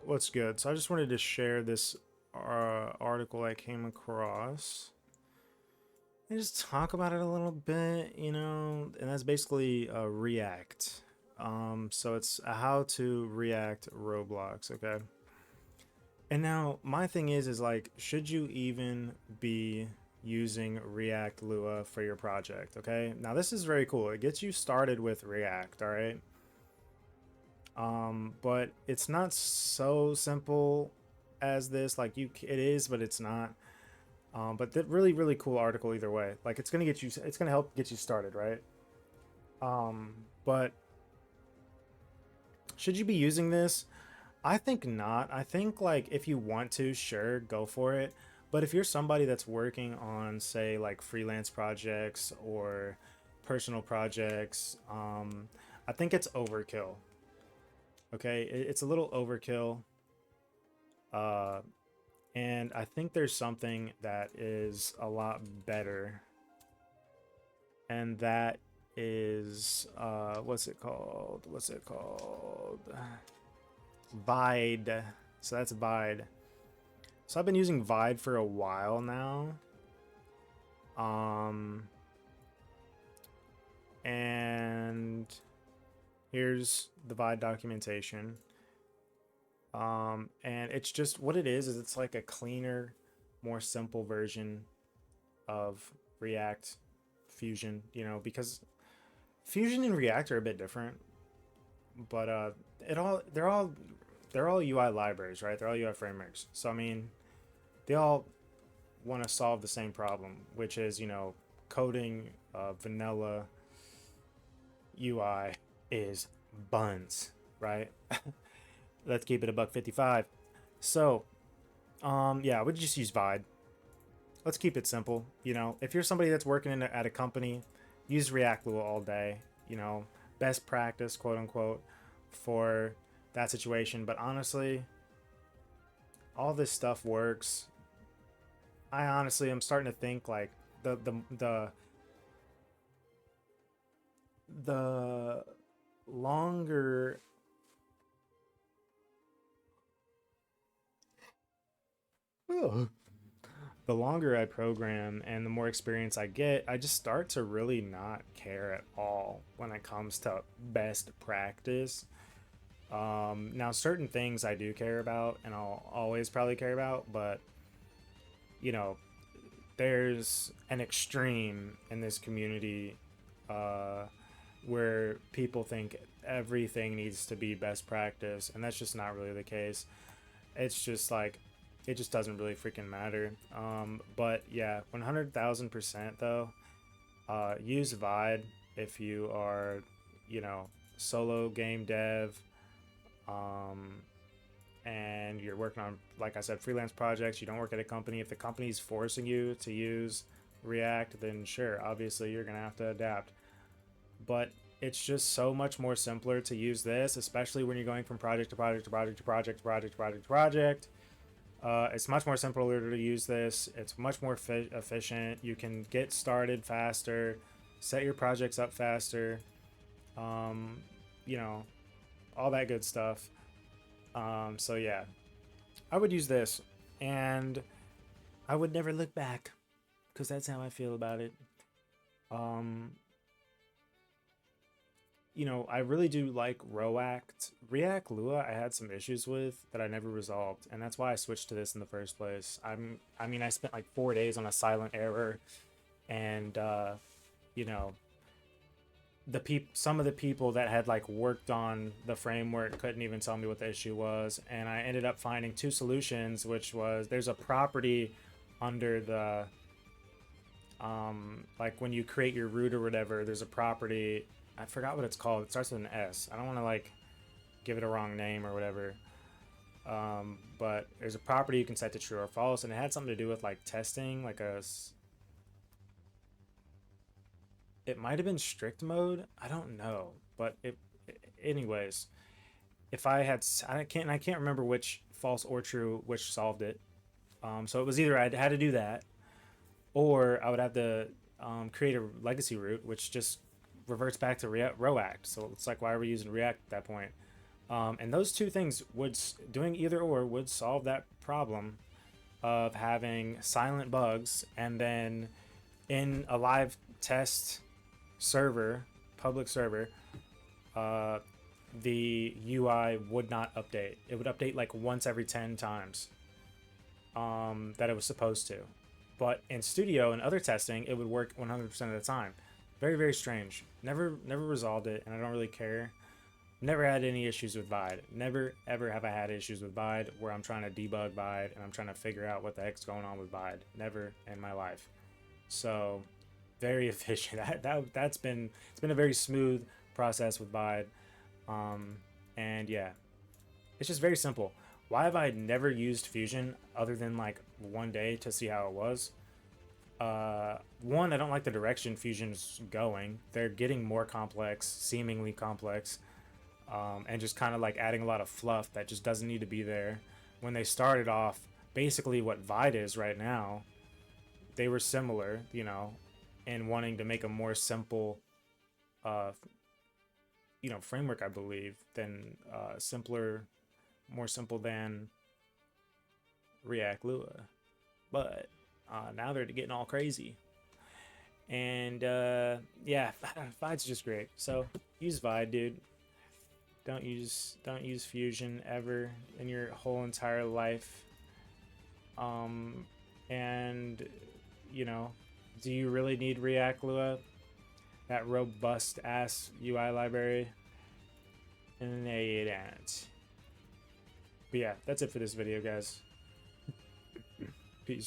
What's good? So I just wanted to share this article I came across and just talk about it a little bit, and that's basically React. So it's a how to React Roblox, okay? And now my thing is like, should you even be using React Lua for your project, okay? Now this is very cool. It gets you started with React, all right? But it's not so simple as this. Like it is, but it's not. But that really cool article either way. Like it's gonna help get you started, right? But should you be using this? I think not. I think like if you want to, sure, go for it. But if you're somebody that's working on, say, like freelance projects or personal projects, I think it's overkill. Okay, it's a little overkill. Uh, and I think there's something that is a lot better, and that is what's it called? What's it called? Vide. So that's Vide. So I've been using Vide for a while now. Um, and here's the Vide documentation. And it's just what it is it's like a cleaner, more simple version of React Fusion, because Fusion and React are a bit different, but it all they're all UI libraries, right? They're all UI frameworks. So I mean, they all want to solve the same problem, which is, coding vanilla UI is buns, right? Let's keep it a buck 55. So, yeah, I would just use Vide. Let's keep it simple. If you're somebody that's working at a company, use React Lua all day. Best practice, quote unquote, for that situation. But honestly, all this stuff works. I honestly am starting to think like the longer Ugh. the longer I program and the more experience I get, I just start to really not care at all when it comes to best practice. Now, certain things I do care about and I'll always probably care about, but you know, there's an extreme in this community uh, where people think everything needs to be best practice, and that's just not really the case. It's just like it just doesn't really freaking matter. But yeah, 100,000% though. Use Vide if you are, solo game dev, um, and you're working on, like I said, freelance projects. You don't work at a company. If the company's forcing you to use React, then sure, obviously you're gonna have to adapt. But it's just so much more simpler to use this, especially when you're going from project to project to project to project to project to project to project. It's much more simpler to use this. It's much more efficient. You can get started faster, set your projects up faster, um, you know, all that good stuff. So yeah, I would use this, and I would never look back because that's how I feel about it. Um, I really do like React. React Lua, I had some issues with that I never resolved, and that's why I switched to this in the first place. I mean, I spent like 4 days on a silent error, and you know, some of the people that had like worked on the framework couldn't even tell me what the issue was, and I ended up finding two solutions, which was there's a property under the like when you create your root or whatever, there's a property. I forgot what it's called. It starts with an S. I don't want to like give it a wrong name or whatever. But there's a property you can set to true or false, and it had something to do with like testing, like it might have been strict mode. I don't know, but anyways, if I can't remember which false or true, which solved it. So it was either I had to do that, or I would have to create a legacy root, which just reverts back to React. So it's like, why are we using React at that point? And those two things doing either or would solve that problem of having silent bugs, and then in a live test server, public server, uh, the UI would not update. It would update like once every 10 times that it was supposed to. But in studio and other testing, it would work 100% of the time. Very, very strange. Never resolved it, and I don't really care. Never had any issues with Vide. Never, ever have I had issues with Vide where I'm trying to debug Vide and I'm trying to figure out what the heck's going on with Vide. Never in my life. So, very efficient. It's been a very smooth process with Vide. And yeah, it's just very simple. Why have I never used Fusion other than like one day to see how it was? One, I don't like the direction Fusion's going. They're getting more complex, seemingly complex, and just kind of like adding a lot of fluff that just doesn't need to be there. When they started off, basically what Vide is right now, they were similar, you know, in wanting to make a more simple, uh, framework, I believe, than more simple than React Lua. But now they're getting all crazy. And yeah, Vide's just great. So use Vide, dude. Don't use Fusion ever in your whole entire life. And you know, do you really need React Lua? That robust ass UI library? No, you don't. But yeah, that's it for this video, guys. Peace.